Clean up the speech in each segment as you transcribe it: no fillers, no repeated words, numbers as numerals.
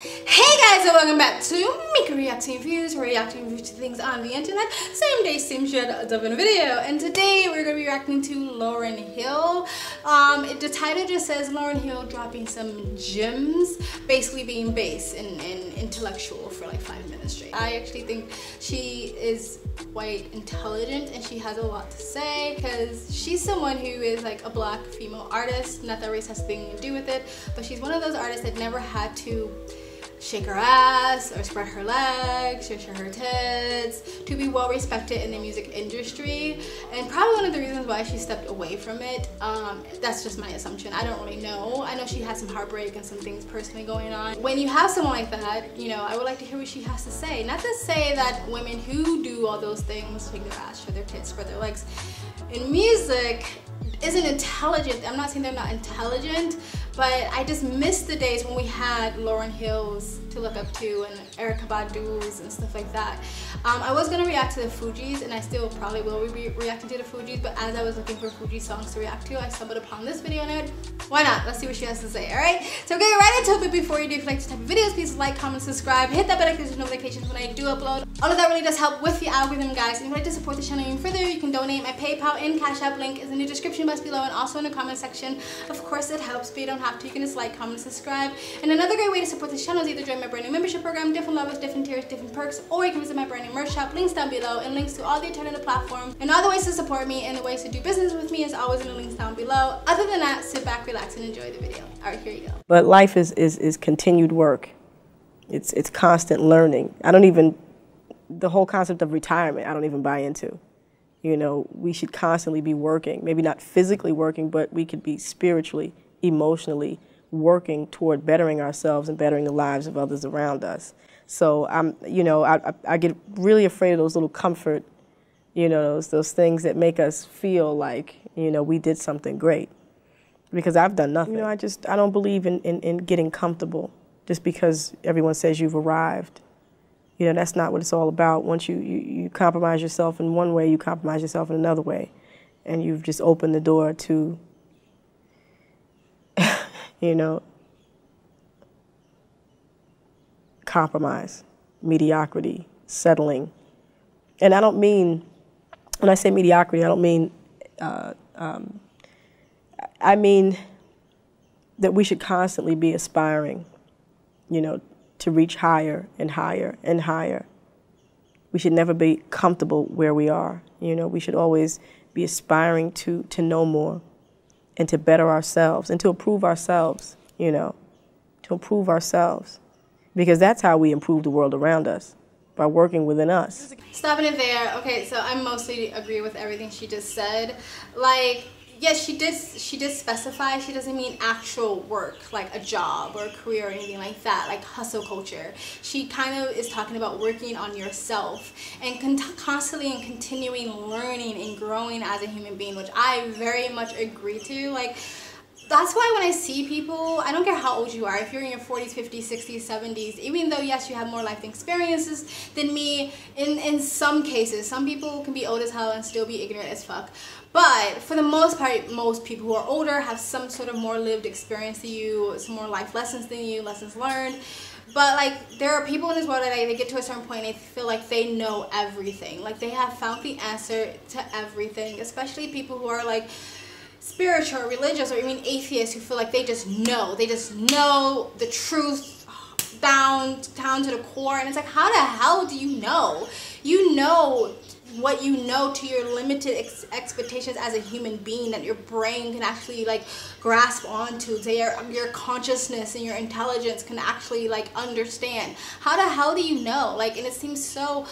Hey guys, and welcome back to Mika Reacting Reviews, reacting to things on the internet, same day, same shit, dubbing a video. And today we're going to be reacting to Lauryn Hill. The title just says Lauryn Hill dropping some gems, basically being bass and intellectual for like 5 minutes straight. I actually think she is quite intelligent and she has a lot to say because she's someone who is like a black female artist. Not that race has anything to do with it, but she's one of those artists that never had to shake her ass or spread her legs or show her tits to be well respected in the music industry, and probably one of the reasons why she stepped away from it. That's just my assumption. I don't really know. I know she had some heartbreak and some things personally going on. When you have someone like that, you know, I would like to hear what she has to say. Not to say that women who do all those things, shake their ass, show their tits, spread their legs in music isn't intelligent. I'm not saying they're not intelligent, but I just miss the days when we had Lauryn Hills to look up to and Erykah Badu's and stuff like that. I was gonna react to the Fugees, and I still probably will be reacting to the Fugees, but as I was looking for Fugees songs to react to, I stumbled upon this video on it. Why not? Let's see what she has to say, alright? So get right into it, but before you do, if you like this type of videos, please like, comment, subscribe, hit that bell icon for notifications when I do upload. All of that really does help with the algorithm, guys. And if you'd like to support the channel even further, you can donate. My PayPal and Cash App link is in the description box below and also in the comment section. Of course, it helps, but you don't have to. You can just like, comment, subscribe. And another great way to support this channel is either join my brand new membership program, different levels, different tiers, different perks, or you can visit my brand new merch shop, links down below, and links to all the alternative platforms and all the ways to support me and the ways to do business with me is always in the links down below. Other than that, sit back, relax, and enjoy the video. All right, here you go. But life is continued work. It's constant learning. The whole concept of retirement, I don't even buy into. You know, we should constantly be working, maybe not physically working, but we could be spiritually, emotionally working toward bettering ourselves and bettering the lives of others around us. So I get really afraid of those little comfort, those things that make us feel like, we did something great. Because I've done nothing. I don't believe in getting comfortable just because everyone says you've arrived. That's not what it's all about. Once you compromise yourself in one way, you compromise yourself in another way. And you've just opened the door to, compromise, mediocrity, settling. And I don't mean, when I say mediocrity, I don't mean, I mean that we should constantly be aspiring, to reach higher and higher and higher. We should never be comfortable where we are. We should always be aspiring to know more and to better ourselves and to improve ourselves, to improve ourselves. Because that's how we improve the world around us, by working within us. Stopping it there. Okay, so I mostly agree with everything she just said. Like, yes, she did specify she doesn't mean actual work, like a job or a career or anything like that, like hustle culture. She kind of is talking about working on yourself and constantly and continuing learning and growing as a human being, which I very much agree to. Like, that's why when I see people, I don't care how old you are, if you're in your 40s, 50s, 60s, 70s, even though, yes, you have more life experiences than me, in some cases, some people can be old as hell and still be ignorant as fuck. But for the most part, most people who are older have some sort of more lived experience than you, some more life lessons than you, lessons learned. But like, there are people in this world that they get to a certain point and they feel like they know everything. Like, they have found the answer to everything, especially people who are like spiritual or religious or even atheists who feel like they just know the truth down to the core. And it's like, how the hell do you know? You know what you know to your limited expectations as a human being that your brain can actually like grasp onto, your consciousness and your intelligence can actually like understand. How the hell do you know? Like, and it seems so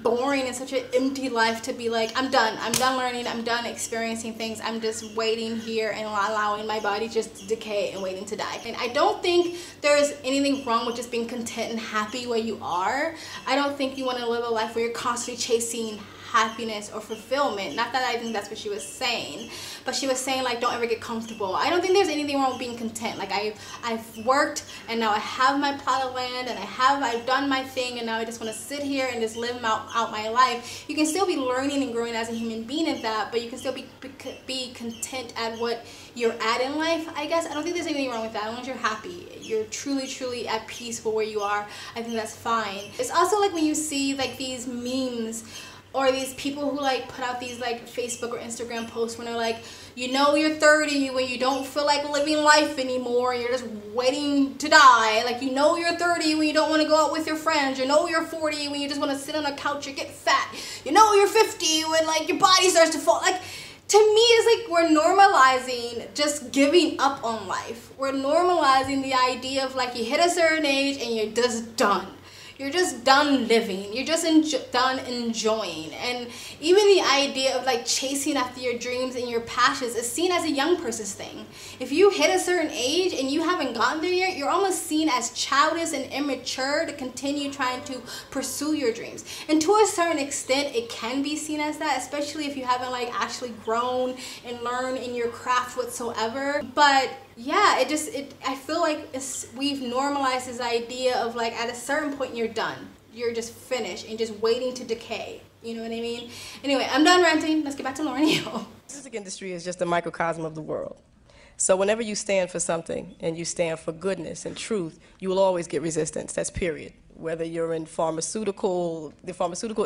boring and such an empty life to be like, I'm done learning, I'm done experiencing things, I'm just waiting here and allowing my body just to decay and waiting to die. And I don't think there's anything wrong with just being content and happy where you are. I don't think you want to live a life where you're constantly chasing happiness or fulfillment. Not that I think that's what she was saying, but she was saying like don't ever get comfortable. I don't think there's anything wrong with being content. Like I've worked and now I have my plot of land and I've done my thing, and now I just want to sit here and just live out my life. You can still be learning and growing as a human being in that, but you can still be content at what you're at in life, I guess. I don't think there's anything wrong with that. As long as you're happy, you're truly at peace for where you are, I think that's fine. It's also like when you see like these memes or these people who like put out these like Facebook or Instagram posts when they're like, you know you're 30 when you don't feel like living life anymore and you're just waiting to die. Like, you know you're 30 when you don't want to go out with your friends. You know you're 40 when you just want to sit on a couch or get fat. You know you're 50 when like your body starts to fall. Like, to me, it's like we're normalizing just giving up on life. We're normalizing the idea of like you hit a certain age and you're just done. You're just done living. You're just done enjoying. And even the idea of like chasing after your dreams and your passions is seen as a young person's thing. If you hit a certain age and you haven't gotten there yet, you're almost seen as childish and immature to continue trying to pursue your dreams. And to a certain extent, it can be seen as that, especially if you haven't like actually grown and learned in your craft whatsoever. But yeah, I feel like we've normalized this idea of like at a certain point you're done. You're just finished and just waiting to decay. You know what I mean? Anyway, I'm done ranting. Let's get back to Lauryn Hill. The music industry is just a microcosm of the world. So whenever you stand for something and you stand for goodness and truth, you will always get resistance. That's period. Whether you're in the pharmaceutical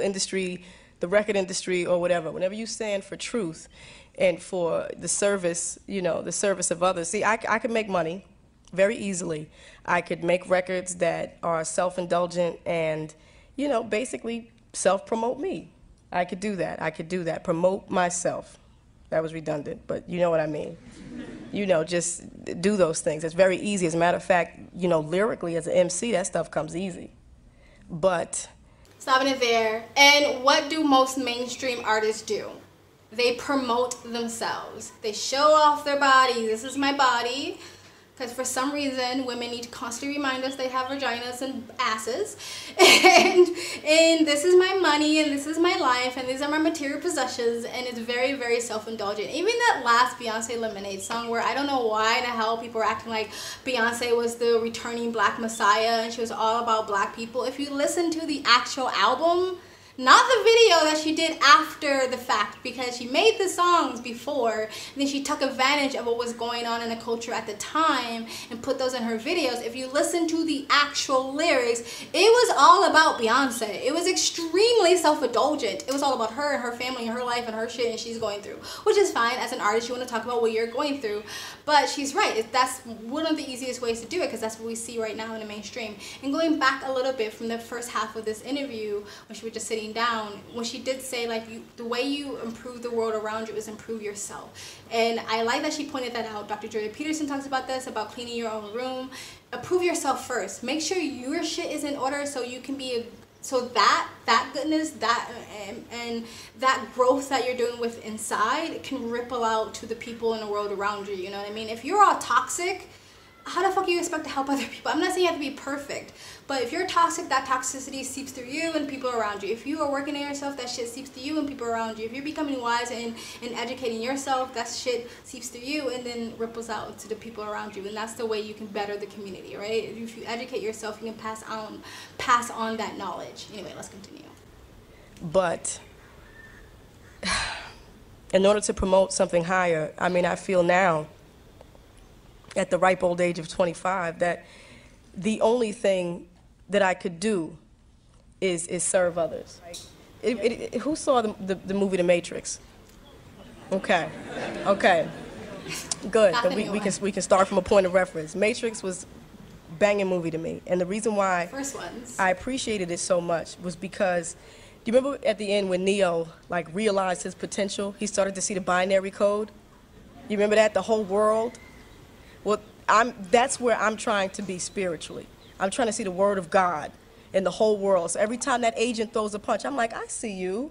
industry, the record industry, or whatever. Whenever you stand for truth and for the service, you know, the service of others. See, I could make money very easily. I could make records that are self-indulgent and, you know, basically self-promote me. I could do that. I could do that. Promote myself. That was redundant, but you know what I mean. You know, just do those things. It's very easy. As a matter of fact, you know, lyrically as an MC, that stuff comes easy. But stopping it there. And what do most mainstream artists do? They promote themselves. They show off their body. This is my body. Because for some reason, women need to constantly remind us they have vaginas and asses. And this is my money, and this is my life, and these are my material possessions. And it's very self-indulgent. Even that last Beyonce Lemonade song, where I don't know why the hell people were acting like Beyonce was the returning black messiah and she was all about black people. If you listen to the actual album, not the video that she did after the fact, because she made the songs before, and then she took advantage of what was going on in the culture at the time and put those in her videos. If you listen to the actual lyrics, it was all about Beyonce. It was extremely self-indulgent. It was all about her and her family and her life and her shit and she's going through, which is fine. As an artist, you want to talk about what you're going through, but she's right. That's one of the easiest ways to do it, because that's what we see right now in the mainstream. And going back a little bit from the first half of this interview, when she was just sitting down, when she did say like the way you improve the world around you is improve yourself. And I like that she pointed that out. Dr. Jordan Peterson talks about this, about cleaning your own room. Approve yourself first. Make sure your shit is in order so you can be so that goodness, that and that growth that you're doing with inside can ripple out to the people in the world around you. You know what I mean? If you're all toxic, how the fuck do you expect to help other people? I'm not saying you have to be perfect, but if you're toxic, that toxicity seeps through you and people around you. If you are working on yourself, that shit seeps through you and people around you. If you're becoming wise and educating yourself, that shit seeps through you and then ripples out to the people around you. And that's the way you can better the community, right? If you educate yourself, you can pass on that knowledge. Anyway, let's continue. But in order to promote something higher, I mean, I feel now, at the ripe old age of 25, that the only thing that I could do is serve others. Who saw the movie The Matrix? Okay, good. We can start from a point of reference. Matrix was a banging movie to me, and the reason why I appreciated it so much was because, do you remember at the end when Neo like realized his potential? He started to see the binary code. You remember that? The whole world. Well, that's where I'm trying to be spiritually. I'm trying to see the word of God in the whole world. So every time that agent throws a punch, I'm like, I see you.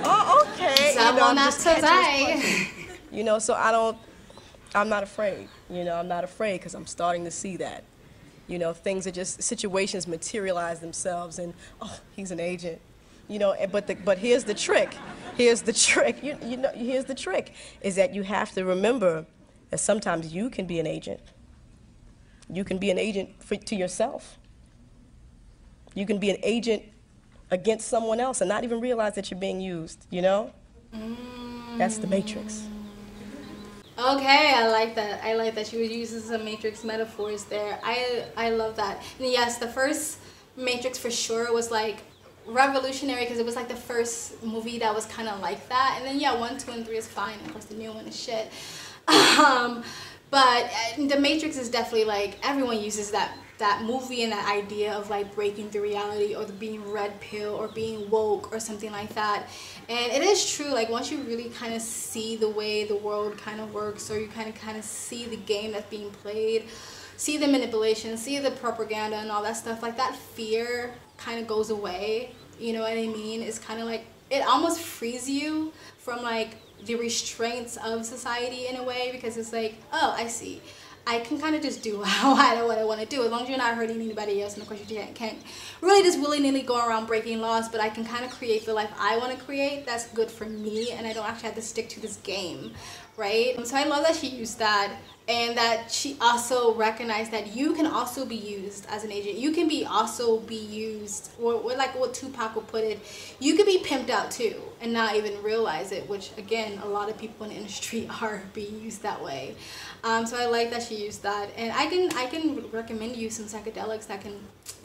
Oh, okay. You know, I'm just catching his punches. You know, so I'm not afraid. You know, I'm not afraid because I'm starting to see that. You know, things are just, situations materialize themselves and, oh, he's an agent. You know, but here's the trick. Here's the trick. Here's the trick is that you have to remember that sometimes you can be an agent. You can be an agent to yourself. You can be an agent against someone else and not even realize that you're being used, you know? That's the Matrix. Okay, I like that. I like that she was using some Matrix metaphors there. I love that. And yes, the first Matrix for sure was like revolutionary because it was like the first movie that was kind of like that. And then yeah, 1, 2, and 3 is fine. Of course, the new one is shit. But the Matrix is definitely like everyone uses that movie and that idea of like breaking through reality or the being red pill or being woke or something like that. And it is true, like once you really kind of see the way the world kind of works, or you kind of see the game that's being played, see the manipulation, see the propaganda and all that stuff, like that fear kind of goes away. You know what I mean? It's kind of like it almost frees you from like the restraints of society in a way, because it's like, oh, I see, I can kind of just do what I want to do as long as you're not hurting anybody else. And of course you can't really just willy-nilly go around breaking laws, but I can kind of create the life I want to create that's good for me, and I don't actually have to stick to this game, right? So I love that she used that, and that she also recognized that you can also be used as an agent. You can also be used, or like what Tupac would put it, you could be pimped out too and not even realize it, which again, a lot of people in the industry are being used that way. So I like that she used that, and I can recommend you some psychedelics that can,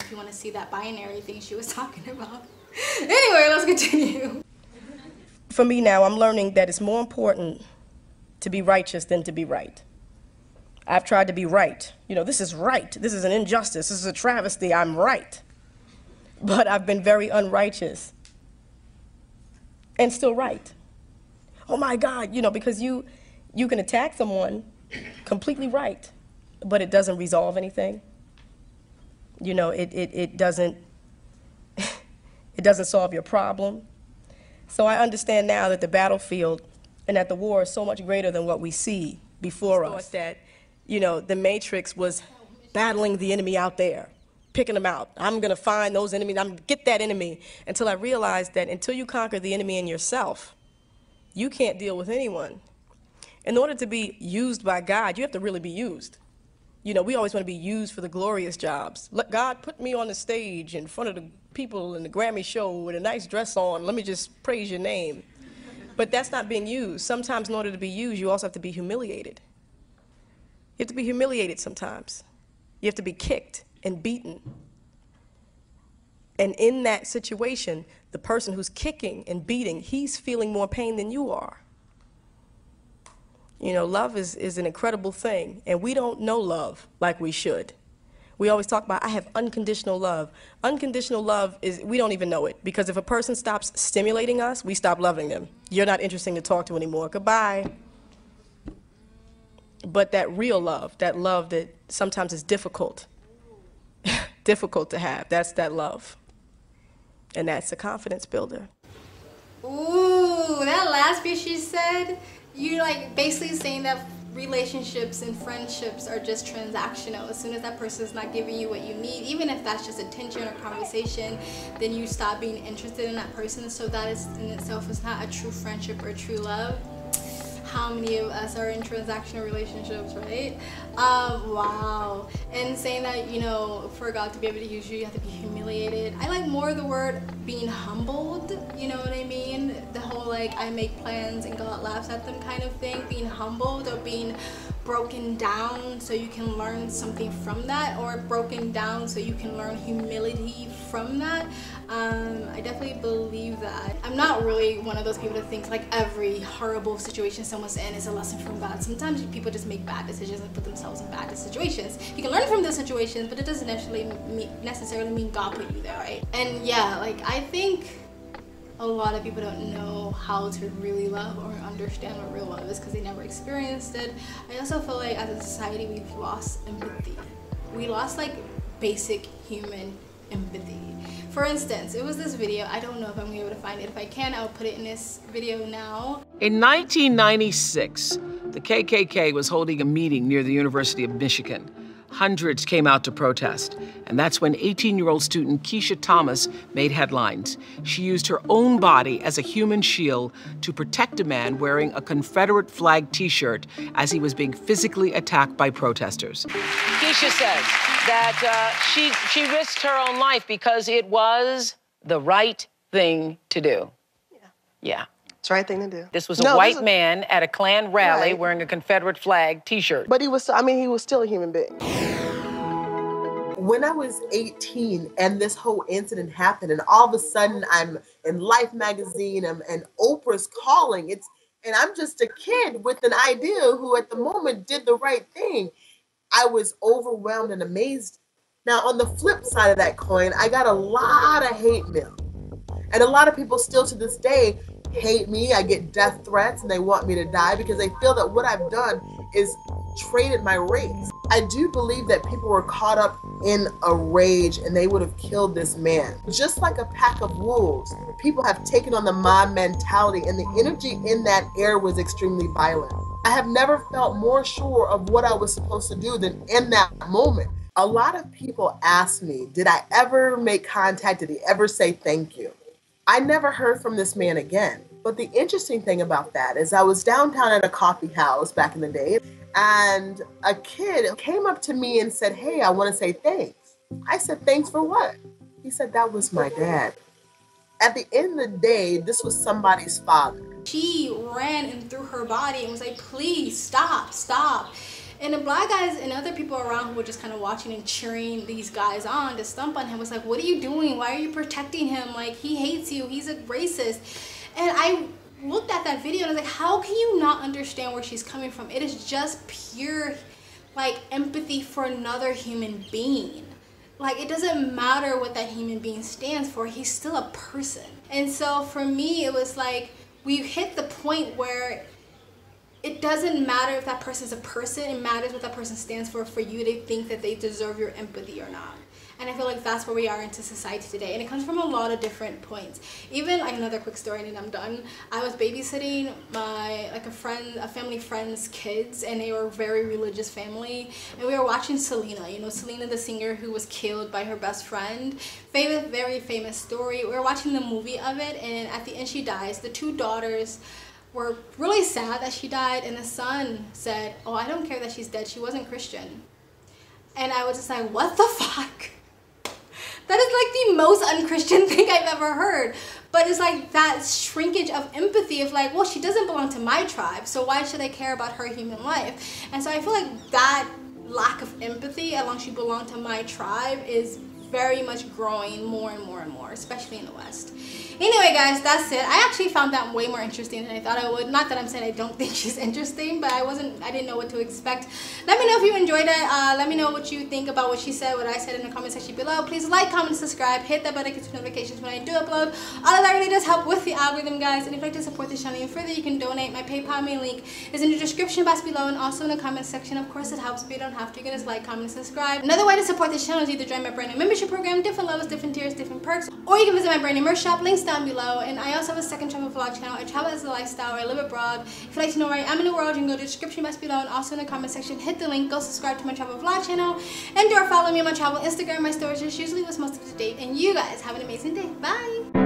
if you want to see that binary thing she was talking about. Anyway, let's continue. For me now, I'm learning that it's more important to be righteous than to be right. I've tried to be right. You know, this is right. This is an injustice. This is a travesty. I'm right. But I've been very unrighteous and still right. Oh my God, you know, because you can attack someone completely right, but it doesn't resolve anything. You know, it doesn't solve your problem. So I understand now that the battlefield and that the war is so much greater than what we see before us. That, you know, the Matrix was battling the enemy out there, picking them out. I'm going to find those enemies. I'm going to get that enemy, until I realized that until you conquer the enemy in yourself, you can't deal with anyone. In order to be used by God, you have to really be used. You know, we always want to be used for the glorious jobs. Let God put me on the stage in front of the people in the Grammy show with a nice dress on. Let me just praise your name. But that's not being used. Sometimes in order to be used, you also have to be humiliated. You have to be humiliated sometimes. You have to be kicked and beaten. And in that situation, the person who's kicking and beating, he's feeling more pain than you are. You know, love is an incredible thing, and we don't know love like we should. We always talk about, I have unconditional love. Unconditional love is, we don't even know it, because if a person stops stimulating us, we stop loving them. You're not interesting to talk to anymore. Goodbye. But that real love that sometimes is difficult, difficult to have, that's that love. And that's a confidence builder. Ooh, that last bit she said, you're like basically saying that relationships and friendships are just transactional. As soon as that person is not giving you what you need, even if that's just attention or conversation, then you stop being interested in that person. So that is in itself is not a true friendship or true love. How many of us are in transactional relationships, right? Wow. And saying that, you know, for God to be able to use you, you have to be humiliated. I like more the word being humbled, you know what I mean? The whole like, I make plans and God laughs at them kind of thing. Being humbled or being broken down so you can learn something from that, or broken down so you can learn humility from that. I definitely believe that. I'm not really one of those people that thinks like every horrible situation someone's in is a lesson from God. Sometimes people just make bad decisions and put themselves in bad situations. You can learn from those situations, but it doesn't necessarily mean God put you there, right? And yeah, like I think a lot of people don't know how to really love or understand what real love is because they never experienced it. I also feel like as a society we've lost empathy. We lost like basic human empathy. For instance, it was this video, I don't know if I'm gonna be able to find it. If I can, I'll put it in this video now. In 1996, the KKK was holding a meeting near the University of Michigan. Hundreds came out to protest, and that's when 18-year-old student Keisha Thomas made headlines. She used her own body as a human shield to protect a man wearing a Confederate flag t-shirt as he was being physically attacked by protesters. Keisha says that she risked her own life because it was the right thing to do. Yeah. It's the right thing to do. This was a white man at a Klan rally wearing a Confederate flag t-shirt. But he was still a human being. When I was 18 and this whole incident happened, and all of a sudden I'm in Life magazine and Oprah's calling, and I'm just a kid with an idea who at the moment did the right thing. I was overwhelmed and amazed. Now, on the flip side of that coin, I got a lot of hate mail. And a lot of people still to this day hate me. I get death threats and they want me to die because they feel that what I've done is traded my race. I do believe that people were caught up in a rage and they would have killed this man. Just like a pack of wolves, people have taken on the mob mentality, and the energy in that air was extremely violent. I have never felt more sure of what I was supposed to do than in that moment. A lot of people ask me, did I ever make contact? Did he ever say thank you? I never heard from this man again. But the interesting thing about that is I was downtown at a coffee house back in the day, and a kid came up to me and said, "Hey, I want to say thanks." I said, "Thanks for what?" He said, "That was my dad." At the end of the day, this was somebody's father. She ran and threw her body and was like, "Please stop, stop." And the black guys and other people around who were just kind of watching and cheering these guys on to stump on him was like, "What are you doing? Why are you protecting him? Like, he hates you. He's a racist." And I looked at that video and I was like, how can you not understand where she's coming from? It is just pure, like, empathy for another human being. Like, it doesn't matter what that human being stands for. He's still a person. And so for me, it was like, we hit the point where it doesn't matter if that person's a person. It matters what that person stands for you to think that they deserve your empathy or not. And I feel like that's where we are into society today. And it comes from a lot of different points. Even, like, another quick story and then I'm done. I was babysitting a family friend's kids, and they were a very religious family. And we were watching Selena, you know, Selena the singer who was killed by her best friend. Famous, very famous story. We were watching the movie of it, and at the end she dies. The two daughters were really sad that she died, and the son said, "Oh, I don't care that she's dead. She wasn't Christian." And I was just like, what the fuck? That is like the most unchristian thing I've ever heard. But it's like that shrinkage of empathy of like, well, she doesn't belong to my tribe, so why should I care about her human life? And so I feel like that lack of empathy along she belonged to my tribe is very much growing more and more and more, especially in the West. Anyway, guys, that's it. I actually found that way more interesting than I thought I would. Not that I'm saying I don't think she's interesting, but I didn't know what to expect. Let me know if you enjoyed it. Let me know what you think about what she said, what I said in the comment section below. Please like, comment, subscribe, hit that button to get notifications when I do upload. All of that really does help with the algorithm, guys. And if you'd like to support this channel even further, you can donate. My PayPal mail link is in the description box below and also in the comment section. Of course, it helps, but you don't have to. You can just like, comment, subscribe. Another way to support this channel is either join my brand new membership program, different levels, different tiers, different perks, or you can visit my brand new merch shop, links down below. And I also have a second travel vlog channel. I travel as a lifestyle, or I live abroad. If you'd like to know where I am in the world, you can go to the description box below and also in the comment section, hit the link, go subscribe to my travel vlog channel, and or follow me on my travel Instagram. My stories are usually what's most up to date. And you guys have an amazing day. Bye!